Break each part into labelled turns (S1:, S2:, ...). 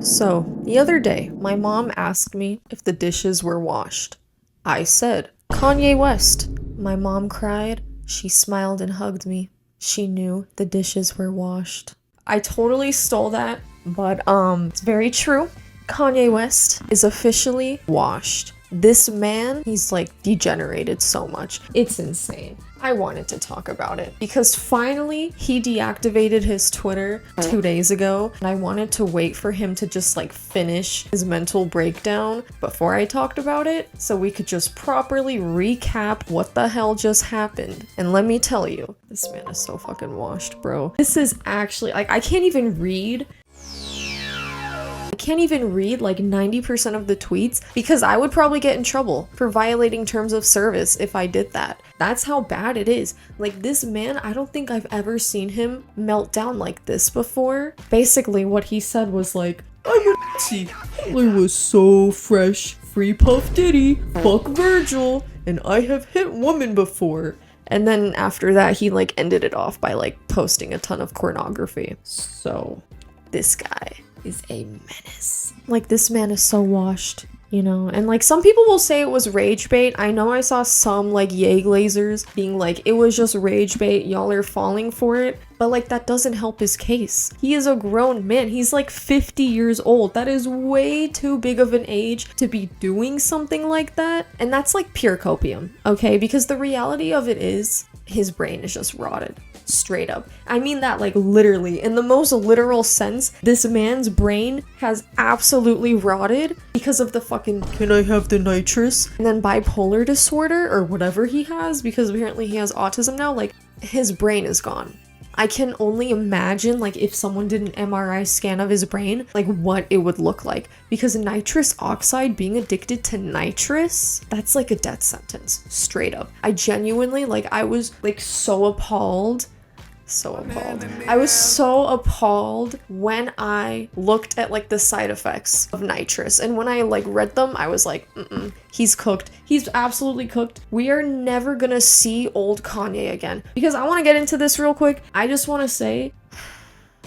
S1: So, the other day, my mom asked me if the dishes were washed. I said, Kanye West. My mom cried. She smiled and hugged me. She knew the dishes were washed. I totally stole that, but it's very true. Kanye West is officially washed. This man, he's like degenerated so much. It's insane. I wanted to talk about it because finally he deactivated his Twitter 2 days ago, and I wanted to wait for him to just like finish his mental breakdown before I talked about it so we could just properly recap what the hell just happened. And let me tell you, this man is so fucking washed, bro. This is actually like I can't even read like 90% of the tweets because I would probably get in trouble for violating terms of service if I did that. That's how bad it is. Like this man, I don't think I've ever seen him melt down like this before. Basically what he said was like, I'm a Nazi. Hitler was so fresh. Free Puff Diddy. Fuck Virgil. And I have hit women before. And then after that, he like ended it off by like posting a ton of pornography. So this guy is a menace. Like this man is so washed, you know? And like some people will say it was rage bait. I know I saw some like yay glazers being like, it was just rage bait, y'all are falling for it. But like that doesn't help his case. He is a grown man. He's like 50 years old. That is way too big of an age to be doing something like that. And that's like pure copium, okay? Because the reality of it is his brain is just rotted. Straight up. I mean that like literally, in the most literal sense, this man's brain has absolutely rotted because of the fucking can I have the nitrous? And then bipolar disorder or whatever he has, because apparently he has autism now. Like his brain is gone. I can only imagine like if someone did an MRI scan of his brain, like what it would look like. Because nitrous oxide, being addicted to nitrous, that's like a death sentence, straight up. I genuinely, like I was like so appalled. I was so appalled when I looked at like the side effects of nitrous, and when I like read them, I was like, he's cooked. He's absolutely cooked. We are never gonna see old Kanye again. Because I want to get into this real quick. I just want to say,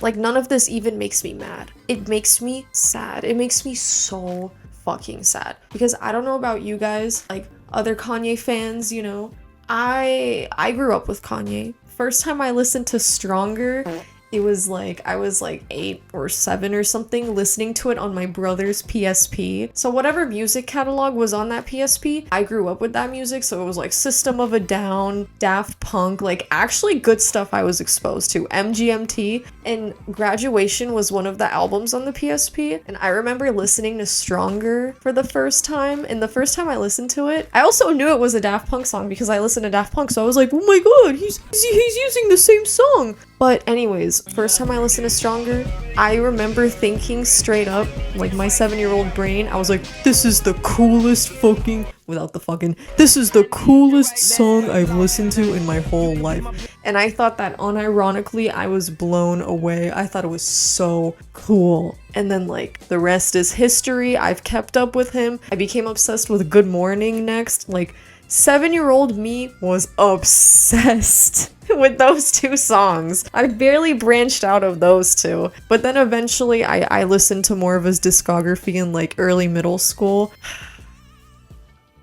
S1: like, none of this even makes me mad. It makes me sad. It makes me so fucking sad. Because I don't know about you guys, like other Kanye fans, you know, I grew up with Kanye. First time I listened to Stronger, it was like, I was like 8 or 7 or something, listening to it on my brother's PSP. So whatever music catalog was on that PSP, I grew up with that music. So it was like System of a Down, Daft Punk, like actually good stuff I was exposed to, MGMT, and Graduation was one of the albums on the PSP. And I remember listening to Stronger for the first time. And the first time I listened to it, I also knew it was a Daft Punk song because I listened to Daft Punk. So I was like, oh my god, he's using the same song. But anyways, first time I listened to Stronger, I remember thinking straight up, like my 7-year-old brain, I was like, this is the coolest fucking, without the fucking, this is the coolest song I've listened to in my whole life. And I thought that unironically, I was blown away. I thought it was so cool. And then like the rest is history. I've kept up with him. I became obsessed with Good Morning next. Like 7-year-old me was obsessed with those two songs. I barely branched out of those two. But then eventually I listened to more of his discography in like early middle school.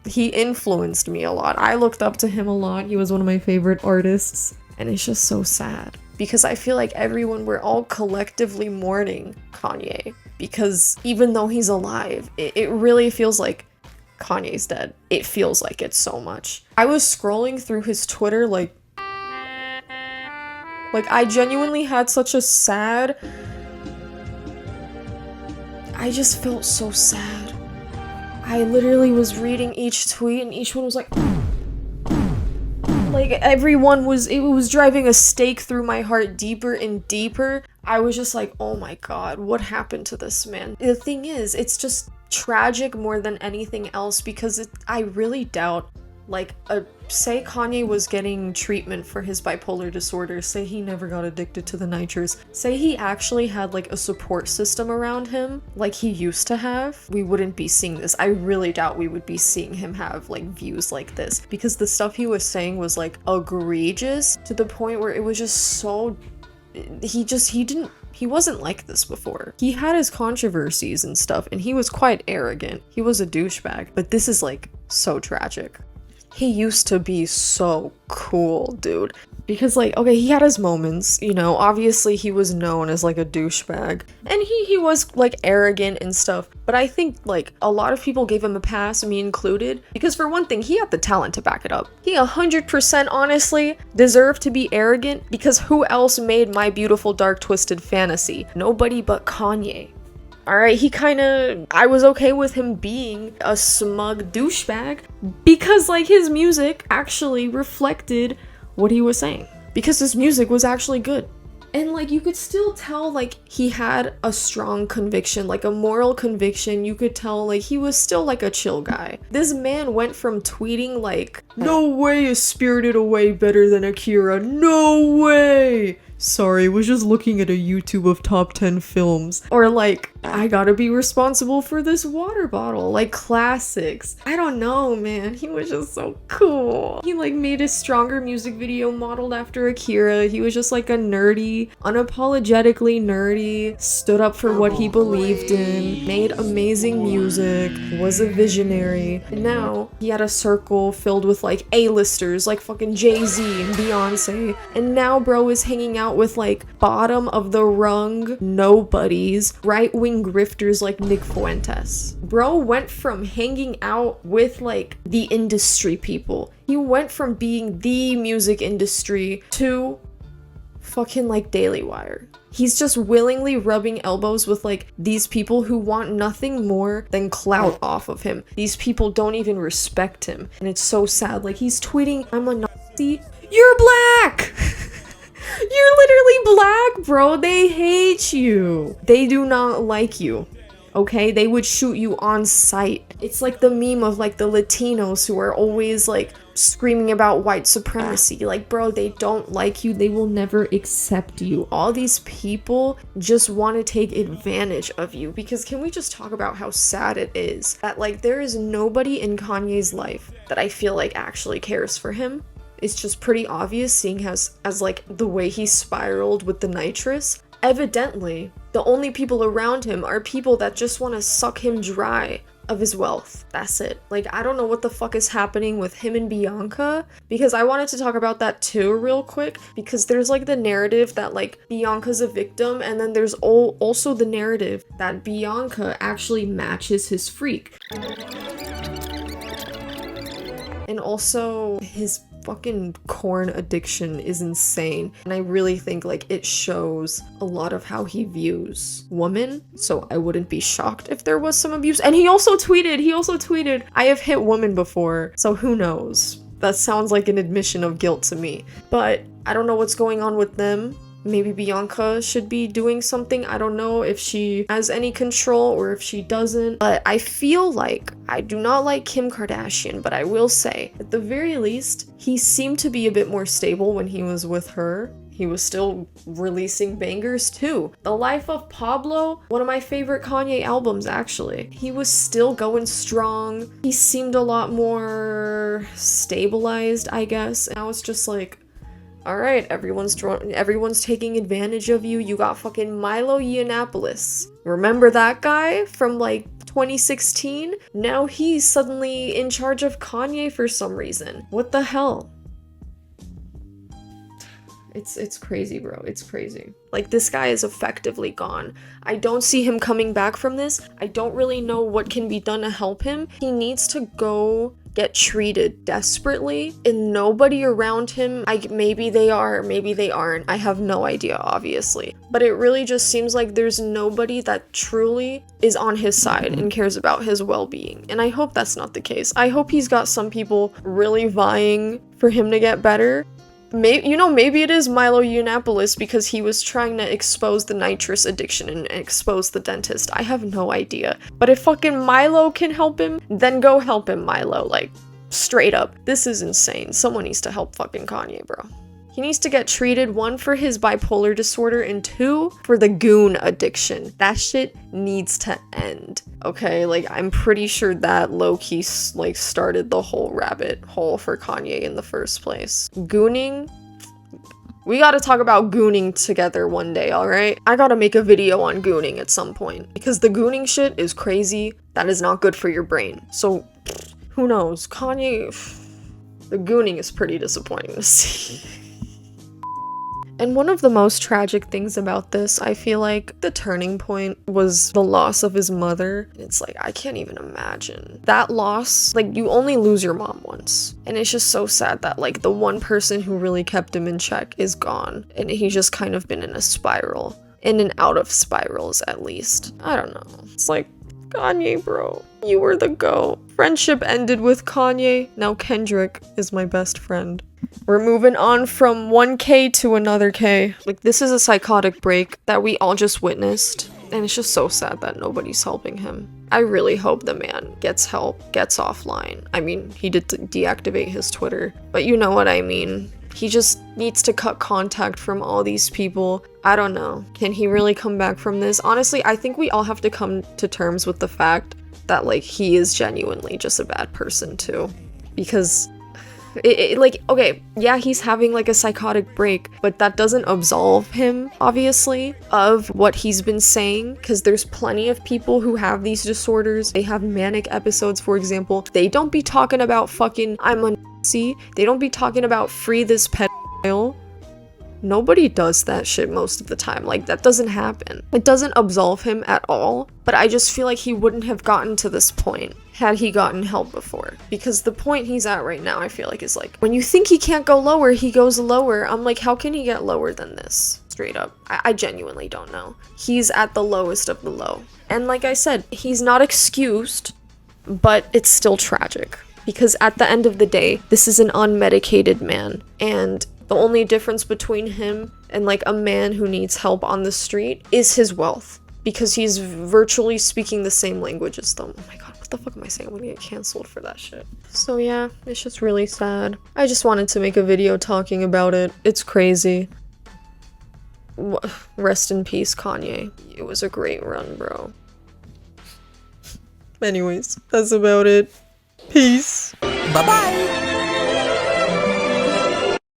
S1: He influenced me a lot. I looked up to him a lot. He was one of my favorite artists. And it's just so sad. Because I feel like we're all collectively mourning Kanye. Because even though he's alive, it really feels like Kanye's dead. It feels like it so much. I was scrolling through his Twitter like I genuinely had such a sad... I just felt so sad. I literally was reading each tweet and each one was like everyone was, it was driving a stake through my heart deeper and deeper. I was just like, oh my god, what happened to this man? The thing is, it's just tragic more than anything else because I really doubt, like, say Kanye was getting treatment for his bipolar disorder, say he never got addicted to the nitrous, say he actually had like a support system around him like he used to have, we wouldn't be seeing this. I really doubt we would be seeing him have like views like this because the stuff he was saying was like egregious to the point where it was just so, he didn't He wasn't like this before. He had his controversies and stuff, and he was quite arrogant. He was a douchebag, but this is like so tragic. He used to be so cool, dude. Because like, okay, he had his moments, you know, obviously he was known as like a douchebag, and he was like arrogant and stuff, but I think like a lot of people gave him a pass, me included, because for one thing, he had the talent to back it up. He 100% honestly deserved to be arrogant, because who else made My Beautiful Dark Twisted Fantasy? Nobody but Kanye. Alright, I was okay with him being a smug douchebag, because like his music actually reflected what he was saying, because his music was actually good. And like you could still tell like he had a strong conviction, like a moral conviction. You could tell like he was still like a chill guy. This man went from tweeting like, "No way is Spirited Away better than Akira, no way, sorry, was just looking at a YouTube of top 10 films," or like, "I gotta be responsible for this water bottle," like classics. I don't know, man, he was just so cool. He like made a stronger music video modeled after Akira. He was just like a nerdy, unapologetically nerdy, stood up for what he believed in, made amazing music, was a visionary. And now he had a circle filled with like A-listers like fucking Jay-Z and Beyonce, and now bro is hanging out with like bottom of the rung nobodies, right-wing grifters like Nick Fuentes. Bro went from hanging out with like the industry people, he went from being the music industry to fucking like Daily Wire. He's just willingly rubbing elbows with like these people who want nothing more than clout off of him. These people don't even respect him, and it's so sad. Like he's tweeting, "I'm a Nazi." You're black! You're literally black, bro. They hate you. They do not like you. Okay? They would shoot you on sight. It's like the meme of like the Latinos who are always like screaming about white supremacy. Like, bro, they don't like you. They will never accept you. All these people just want to take advantage of you. Because can we just talk about how sad it is that like there is nobody in Kanye's life that I feel like actually cares for him? It's just pretty obvious, seeing as like the way he spiraled with the nitrous. Evidently, the only people around him are people that just want to suck him dry of his wealth. That's it. Like, I don't know what the fuck is happening with him and Bianca, because I wanted to talk about that too real quick, because there's like the narrative that like Bianca's a victim, and then there's also the narrative that Bianca actually matches his freak. And also his fucking corn addiction is insane, and I really think like it shows a lot of how he views women, so I wouldn't be shocked if there was some abuse. And he also tweeted, "I have hit women before," so who knows? That sounds like an admission of guilt to me, but I don't know what's going on with them. Maybe Bianca should be doing something. I don't know if she has any control or if she doesn't. But I feel like I do not like Kim Kardashian, but I will say, at the very least, he seemed to be a bit more stable when he was with her. He was still releasing bangers too. The Life of Pablo, one of my favorite Kanye albums actually. He was still going strong. He seemed a lot more stabilized, I guess. And I was just like, all right, everyone's taking advantage of you. You got fucking Milo Yiannopoulos. Remember that guy from like 2016? Now he's suddenly in charge of Kanye for some reason. What the hell? It's crazy, bro. It's crazy. Like, this guy is effectively gone. I don't see him coming back from this. I don't really know what can be done to help him. He needs to go get treated desperately, and nobody around him, maybe they are, maybe they aren't. I have no idea, obviously. But it really just seems like there's nobody that truly is on his side and cares about his well-being. And I hope that's not the case. I hope he's got some people really vying for him to get better. Maybe it is Milo Yiannopoulos because he was trying to expose the nitrous addiction and expose the dentist. I have no idea. But if fucking Milo can help him, then go help him, Milo. Like, straight up. This is insane. Someone needs to help fucking Kanye, bro. He needs to get treated, 1, for his bipolar disorder, and 2, for the goon addiction. That shit needs to end. Okay, like, I'm pretty sure that low-key, like, started the whole rabbit hole for Kanye in the first place. Gooning? We gotta talk about gooning together one day, alright? I gotta make a video on gooning at some point. Because the gooning shit is crazy. That is not good for your brain. So, who knows? Kanye... The gooning is pretty disappointing to see. And one of the most tragic things about this, I feel like the turning point was the loss of his mother. It's like, I can't even imagine. That loss, like, you only lose your mom once. And it's just so sad that, like, the one person who really kept him in check is gone. And he's just kind of been in a spiral. In and out of spirals, at least. I don't know. It's like, Kanye, bro. You were the GOAT. Friendship ended with Kanye. Now Kendrick is my best friend. We're moving on from one K to another K. Like, this is a psychotic break that we all just witnessed. And it's just so sad that nobody's helping him. I really hope the man gets help, gets offline. I mean, he did deactivate his Twitter, but you know what I mean. He just needs to cut contact from all these people. I don't know. Can he really come back from this? Honestly, I think we all have to come to terms with the fact that, like, he is genuinely just a bad person too. Because like, okay, yeah, he's having like a psychotic break, but that doesn't absolve him, obviously, of what he's been saying, because there's plenty of people who have these disorders. They have manic episodes, for example. They don't be talking about fucking, I'm a Nazi. They don't be talking about free this pedophile. Nobody does that shit most of the time. Like, that doesn't happen. It doesn't absolve him at all, but I just feel like he wouldn't have gotten to this point had he gotten help before. Because the point he's at right now, I feel like, is like, when you think he can't go lower, he goes lower. I'm like, how can he get lower than this? Straight up. I genuinely don't know. He's at the lowest of the low. And like I said, he's not excused, but it's still tragic. Because at the end of the day, this is an unmedicated man. And the only difference between him and like a man who needs help on the street is his wealth. Because he's virtually speaking the same language as them. Oh my god, what the fuck am I saying? I'm gonna get canceled for that shit. So yeah, it's just really sad. I just wanted to make a video talking about it. It's crazy. Rest in peace, Kanye. It was a great run, bro. Anyways, that's about it. Peace.
S2: Bye-bye.